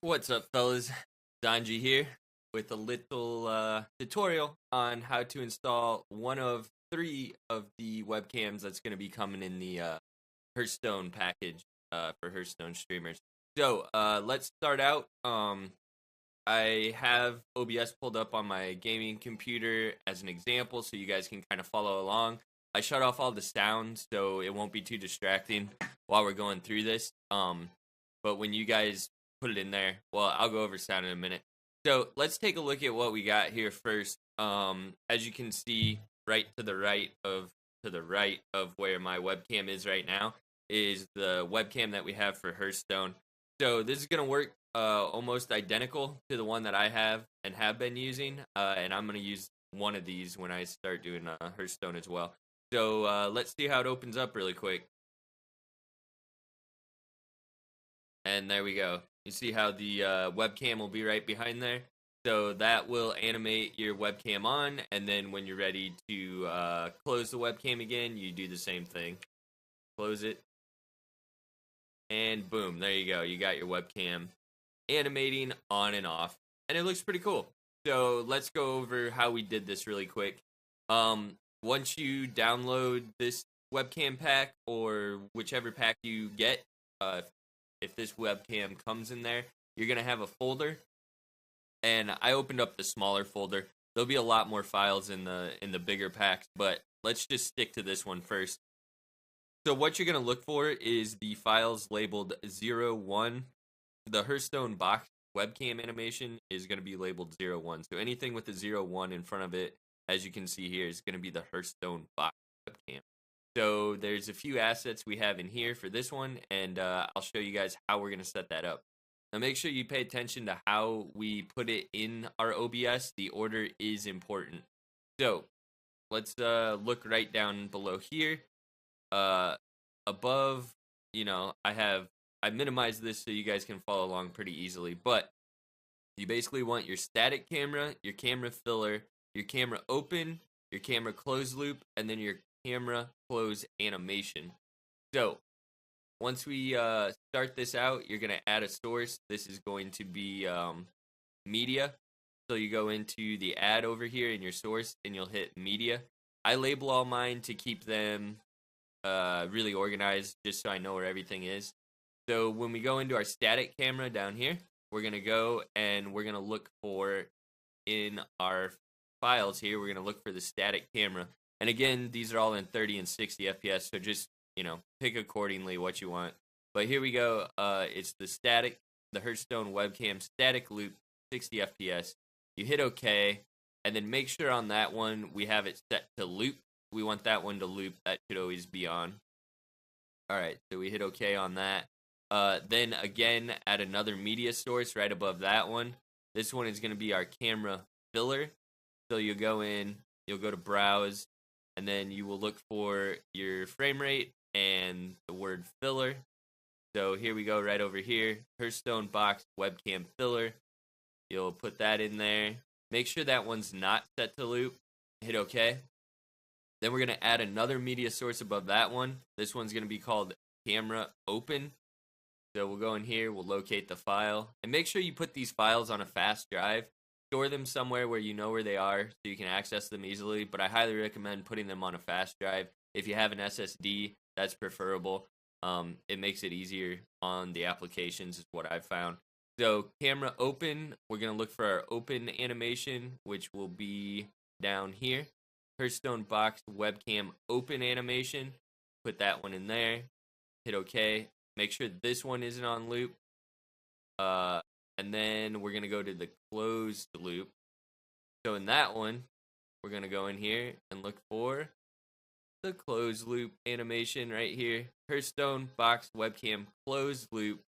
What's up, fellas? Donji here with a little tutorial on how to install one of three of the webcams that's going to be coming in the Hearthstone package for Hearthstone streamers. So let's start out. I have OBS pulled up on my gaming computer as an example so you guys can kind of follow along. I shut off all the sounds so it won't be too distracting while we're going through this. But when you guys put it in there, well, I'll go over sound in a minute. So let's take a look at what we got here first. As you can see, right to the right of where my webcam is right now is the webcam that we have for Hearthstone. So this is gonna work almost identical to the one that I have and have been using, and I'm gonna use one of these when I start doing Hearthstone as well. So let's see how it opens up really quick. And there we go. You see how the webcam will be right behind there? So that will animate your webcam on, and then when you're ready to close the webcam again, you do the same thing. Close it. And boom, there you go. You got your webcam animating on and off. And it looks pretty cool. So let's go over how we did this really quick. Once you download this webcam pack or whichever pack you get, if this webcam comes in there, you're going to have a folder. And I opened up the smaller folder. There'll be a lot more files in the bigger packs, but let's just stick to this one first. So what you're going to look for is the files labeled 01. The Hearthstone box webcam animation is going to be labeled 01. So anything with the 01 in front of it, as you can see here, is going to be the Hearthstone box webcam. So there's a few assets we have in here for this one, and I'll show you guys how we're going to set that up. Now make sure you pay attention to how we put it in our OBS. The order is important. So let's look right down below here. Above, I minimized this so you guys can follow along pretty easily, but you basically want your static camera, your camera filler, your camera open, your camera close loop, and then your camera close animation. So once we start this out, you're going to add a source. This is going to be media. So you go into the add over here in your source and you'll hit media. I label all mine to keep them really organized just so I know where everything is. So when we go into our static camera down here, we're going to go and we're going to look for in our files here, we're going to look for the static camera. And again, these are all in 30 and 60 FPS, so just, pick accordingly what you want. But here we go. It's the Hearthstone webcam static loop, 60 FPS. You hit OK, and then make sure on that one we have it set to loop. We want that one to loop. That should always be on. All right, so we hit OK on that. Then again, add another media source right above that one. This one is going to be our camera filler. So you'll go in, you'll go to browse, and then you will look for your frame rate and the word filler. So here we go right over here, Hearthstone box webcam filler. You'll put that in there. Make sure that one's not set to loop. Hit OK. Then we're going to add another media source above that one. This one's going to be called camera open. So we'll go in here, we'll locate the file. And make sure you put these files on a fast drive. Store them somewhere where you know where they are so you can access them easily, but I highly recommend putting them on a fast drive. If you have an SSD, that's preferable. It makes it easier on the applications is what I've found. So camera open, we're going to look for our open animation, which will be down here. Hearthstone box webcam open animation. Put that one in there. Hit OK. Make sure this one isn't on loop. And then we're going to go to the closed loop. So in that one, we're going to go in here and look for the closed loop animation right here. Hearthstone box webcam closed loop,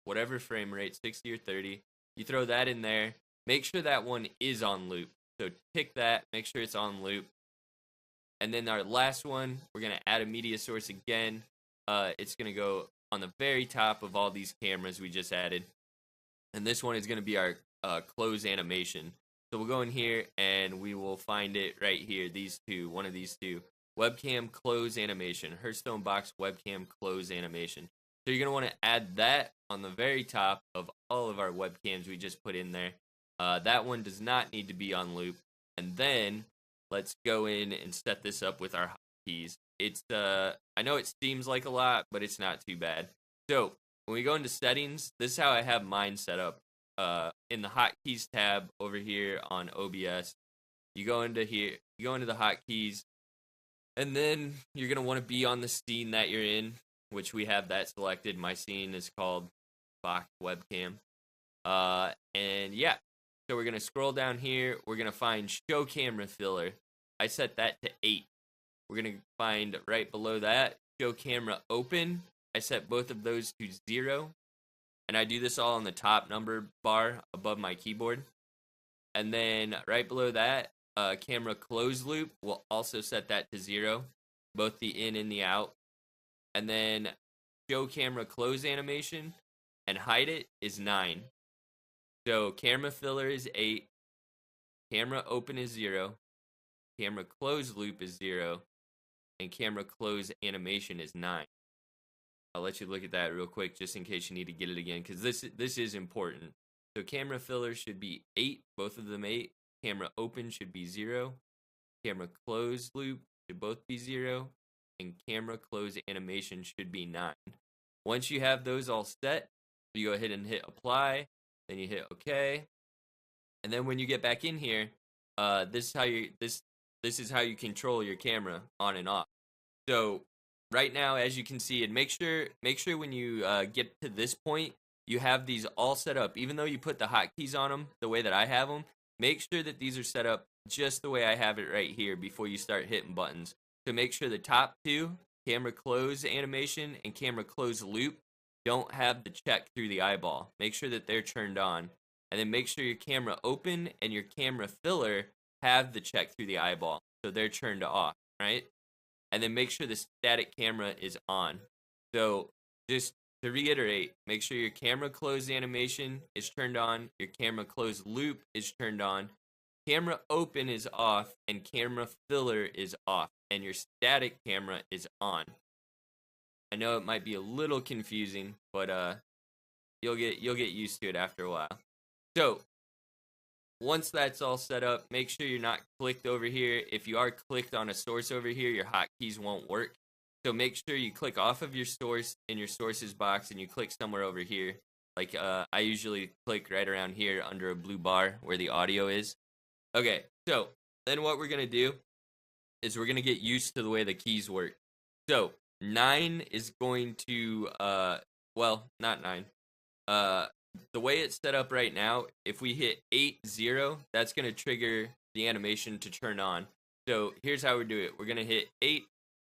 whatever frame rate, 60 or 30. You throw that in there. Make sure that one is on loop. So tick that, make sure it's on loop. And then our last one, we're going to add a media source again. It's going to go on the very top of all these cameras we just added. And this one is going to be our close animation. So we'll go in here and we will find it right here. These two, one of these two. Webcam close animation. Hearthstone box webcam close animation. So you're going to want to add that on the very top of all of our webcams we just put in there. That one does not need to be on loop. And then let's go in and set this up with our hotkeys. It's I know it seems like a lot, but it's not too bad. So when we go into settings, this is how I have mine set up. In the hotkeys tab over here on OBS, you go into here, you go into the hotkeys, and then you're gonna want to be on the scene that you're in, which we have that selected. My scene is called Fox Webcam. And yeah, so we're gonna scroll down here. We're gonna find Show Camera Filler. I set that to 8. We're gonna find right below that Show Camera Open. I set both of those to 0. And I do this all on the top number bar above my keyboard. And then right below that, camera close loop, we'll also set that to 0, both the in and the out. And then show camera close animation and hide it is 9. So camera filler is 8, camera open is 0, camera close loop is 0, and camera close animation is 9. I'll let you look at that real quick just in case you need to get it again, because this is important. So camera filler should be 8, both of them 8. Camera open should be 0. Camera close loop should both be 0. And camera close animation should be 9. Once you have those all set, you go ahead and hit apply. Then you hit OK. And then when you get back in here, this is how you control your camera on and off. So right now, as you can see, and make sure when you get to this point, you have these all set up. Even though you put the hotkeys on them the way that I have them, make sure that these are set up just the way I have it right here before you start hitting buttons. So make sure the top two, camera close animation and camera close loop, don't have the check through the eyeball. Make sure that they're turned on. And then make sure your camera open and your camera filler have the check through the eyeball. So they're turned off, right? And then make sure the static camera is on. So just to reiterate, make sure your camera close animation is turned on, your camera close loop is turned on, camera open is off, and camera filler is off, and your static camera is on. I know it might be a little confusing, but you'll get used to it after a while. So once that's all set up, make sure you're not clicked over here. If you are clicked on a source over here, your hotkeys won't work. So make sure you click off of your source in your sources box and you click somewhere over here. Like I usually click right around here under a blue bar where the audio is. Okay, so then what we're going to do is we're going to get used to the way the keys work. So 9 is going to, well, not 9. The way it's set up right now, if we hit 8-0, that's going to trigger the animation to turn on. So here's how we do it. We're going to hit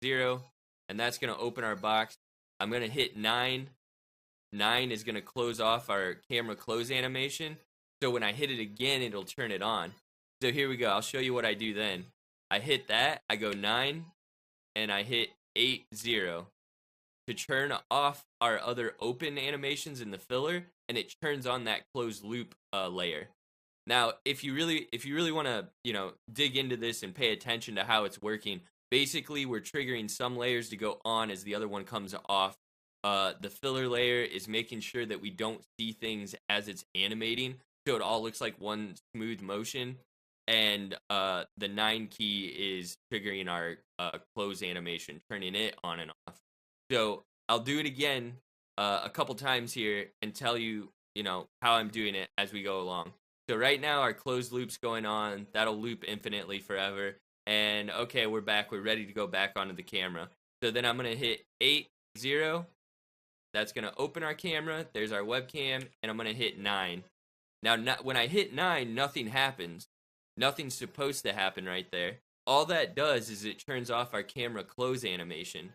8-0, and that's going to open our box. I'm going to hit 9. 9 is going to close off our camera close animation. So when I hit it again, it'll turn it on. So here we go. I'll show you what I do then. I hit that. I go 9, and I hit 8-0 to turn off our other open animations in the filler, and it turns on that closed loop layer. Now, if you really want to, dig into this and pay attention to how it's working, basically we're triggering some layers to go on as the other one comes off. The filler layer is making sure that we don't see things as it's animating, so it all looks like one smooth motion. And the 9 key is triggering our close animation, turning it on and off. So I'll do it again a couple times here and tell you, how I'm doing it as we go along. So right now our closed loop's going on. That'll loop infinitely forever. And okay, we're back. We're ready to go back onto the camera. So then I'm going to hit 8-0. That's going to open our camera. There's our webcam. And I'm going to hit 9. Now, when I hit 9, nothing happens. Nothing's supposed to happen right there. All that does is it turns off our camera close animation.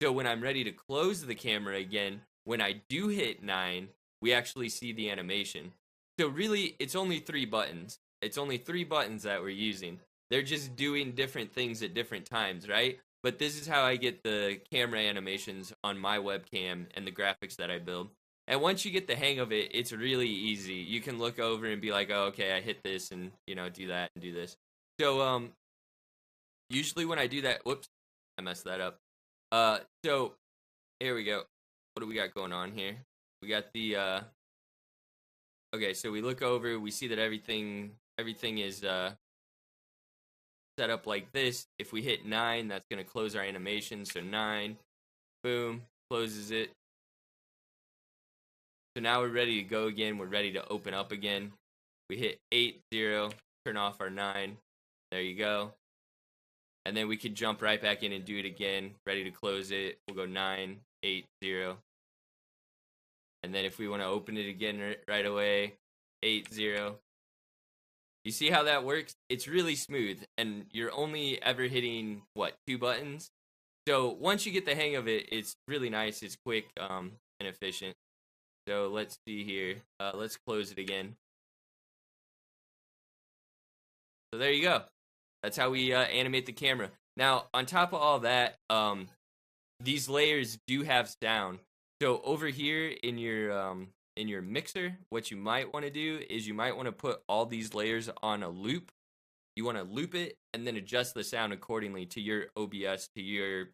So when I'm ready to close the camera again, when I do hit 9, we actually see the animation. So really, it's only 3 buttons. It's only 3 buttons that we're using. They're just doing different things at different times, right? But this is how I get the camera animations on my webcam and the graphics that I build. And once you get the hang of it, it's really easy. You can look over and be like, oh, okay, I hit this and, do that and do this. So, usually when I do that, whoops, I messed that up. So here we go. What do we got going on here? we got the okay, so we look over, we see that everything is set up like this. If we hit 9, that's going to close our animation. So 9, boom, closes it. So now we're ready to go again. We're ready to open up again. We hit 8, 0, turn off our 9. There you go. And then we could jump right back in and do it again. Ready to close it. We'll go 9, 8, 0. And then if we want to open it again right away, 8, 0. You see how that works? It's really smooth, and you're only ever hitting, what, 2 buttons? So once you get the hang of it, it's really nice. It's quick and efficient. So let's see here. Let's close it again. So there you go. That's how we animate the camera. Now, on top of all that, these layers do have sound. So over here in your mixer, what you might want to do is you might want to put all these layers on a loop. You want to loop it and then adjust the sound accordingly to your OBS, to your,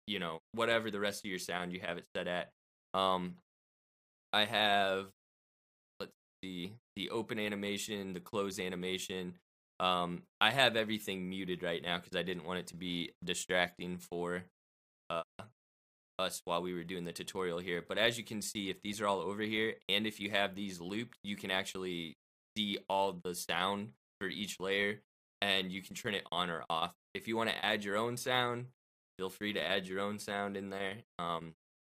you know, whatever the rest of your sound you have it set at. I have, let's see, the open animation, the close animation. I have everything muted right now because I didn't want it to be distracting for us while we were doing the tutorial here. But as you can see, if these are all over here and if you have these looped, you can actually see all the sound for each layer and you can turn it on or off. If you want to add your own sound, feel free to add your own sound in there,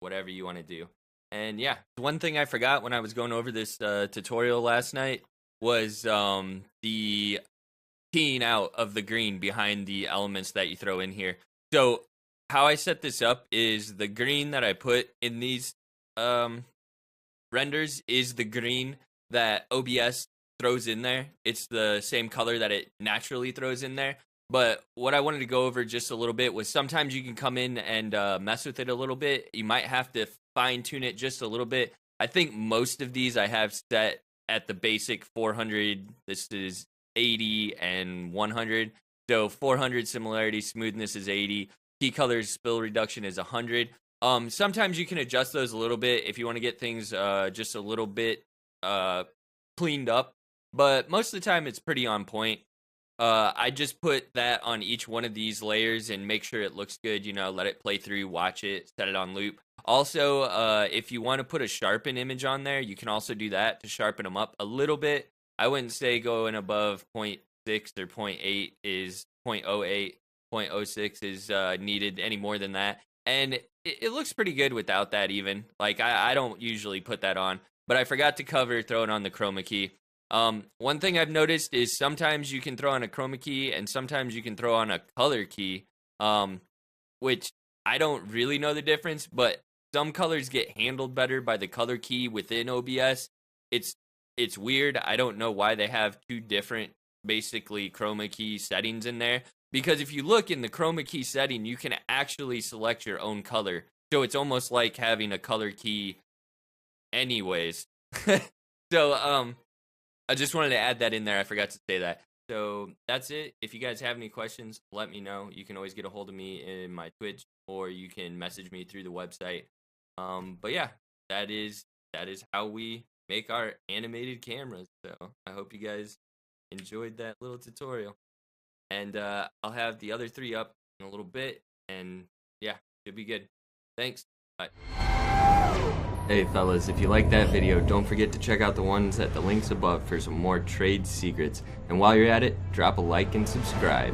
whatever you want to do. And yeah, one thing I forgot when I was going over this tutorial last night was the keying out of the green behind the elements that you throw in here. So how I set this up is the green that I put in these renders is the green that OBS throws in there. It's the same color that it naturally throws in there. But what I wanted to go over just a little bit was sometimes you can come in and mess with it a little bit. You might have to fine tune it just a little bit. I think most of these I have set at the basic 400. This is 80 and 100. So 400 similarity, smoothness is 80. Key colors, spill reduction is 100. Sometimes you can adjust those a little bit if you want to get things just a little bit cleaned up. But most of the time it's pretty on point. I just put that on each one of these layers and make sure it looks good, you know, let it play through, watch it, set it on loop. Also, if you want to put a sharpen image on there, you can also do that to sharpen them up a little bit. I wouldn't say going above 0.6 or 0.8 is 0.08, 0.06 is needed any more than that. And it looks pretty good without that even. Like, I don't usually put that on, but I forgot to throw it on the chroma key. One thing I've noticed is sometimes you can throw on a chroma key and sometimes you can throw on a color key, which I don't really know the difference, but some colors get handled better by the color key within OBS. It's weird. I don't know why they have two different basically chroma key settings in there, because if you look in the chroma key setting, you can actually select your own color. So it's almost like having a color key anyways. So, I just wanted to add that in there. I forgot to say that. So that's it. If you guys have any questions, let me know. You can always get a hold of me in my Twitch, or you can message me through the website. But yeah, that is how we make our animated cameras. So I hope you guys enjoyed that little tutorial. And I'll have the other 3 up in a little bit. And yeah, should be good. Thanks. Bye. Hey fellas, if you like that video, don't forget to check out the ones at the links above for some more trade secrets. And while you're at it, drop a like and subscribe.